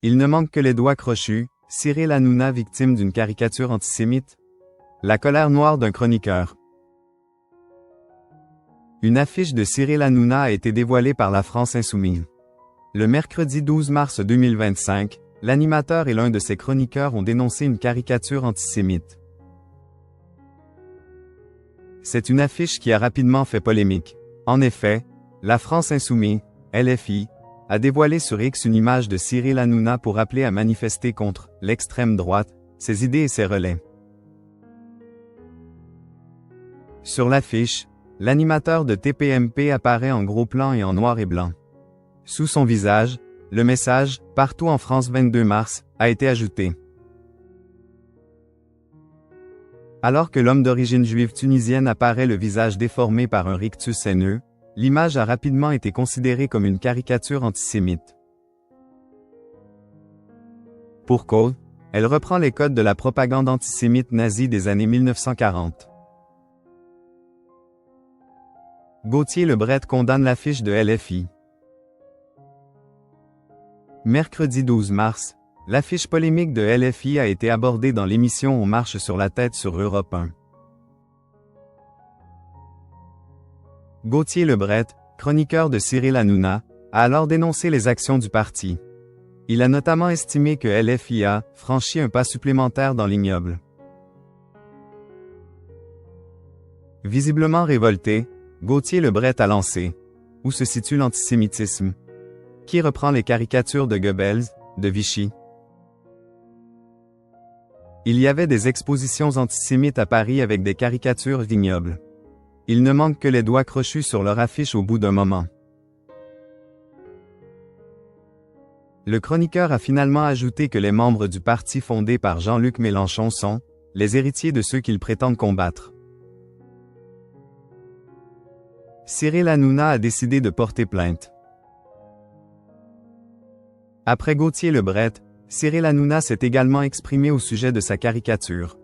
Il ne manque que les doigts crochus, Cyril Hanouna victime d'une caricature antisémite. La colère noire d'un chroniqueur. Une affiche de Cyril Hanouna a été dévoilée par la France Insoumise. Le mercredi 12 mars 2025, l'animateur et l'un de ses chroniqueurs ont dénoncé une caricature antisémite. C'est une affiche qui a rapidement fait polémique. En effet, la France Insoumise, LFI, a dévoilé sur X une image de Cyril Hanouna pour appeler à manifester contre l'extrême droite, ses idées et ses relais. Sur l'affiche, l'animateur de TPMP apparaît en gros plan et en noir et blanc. Sous son visage, le message « Partout en France 22 mars » a été ajouté. Alors que l'homme d'origine juive tunisienne apparaît le visage déformé par un rictus haineux, l'image a rapidement été considérée comme une caricature antisémite. Pour cause, elle reprend les codes de la propagande antisémite nazie des années 1940. Gauthier Lebret condamne l'affiche de LFI. Mercredi 12 mars, l'affiche polémique de LFI a été abordée dans l'émission On marche sur la tête sur Europe 1. Gauthier Lebret, chroniqueur de Cyril Hanouna, a alors dénoncé les actions du parti. Il a notamment estimé que LFI a franchi un pas supplémentaire dans l'ignoble. Visiblement révolté, Gauthier Lebret a lancé « Où se situe l'antisémitisme? Qui reprend les caricatures de Goebbels, de Vichy ?» Il y avait des expositions antisémites à Paris avec des caricatures ignobles. Il ne manque que les doigts crochus sur leur affiche au bout d'un moment. Le chroniqueur a finalement ajouté que les membres du parti fondé par Jean-Luc Mélenchon sont les héritiers de ceux qu'ils prétendent combattre. Cyril Hanouna a décidé de porter plainte. Après Gauthier Lebret, Cyril Hanouna s'est également exprimé au sujet de sa caricature.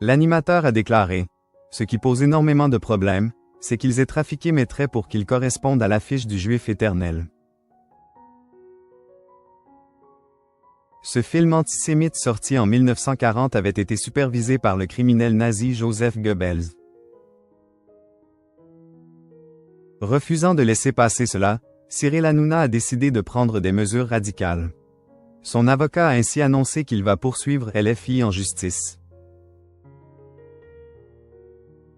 L'animateur a déclaré « Ce qui pose énormément de problèmes, c'est qu'ils aient trafiqué mes traits pour qu'ils correspondent à l'affiche du Juif éternel. » Ce film antisémite sorti en 1940 avait été supervisé par le criminel nazi Joseph Goebbels. Refusant de laisser passer cela, Cyril Hanouna a décidé de prendre des mesures radicales. Son avocat a ainsi annoncé qu'il va poursuivre LFI en justice.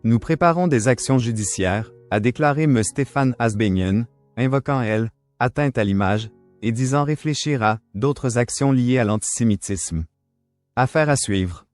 Nous préparons des actions judiciaires, a déclaré M. Stéphane Asbegnen, invoquant elle, atteinte à l'image, et disant réfléchir à d'autres actions liées à l'antisémitisme. Affaire à suivre.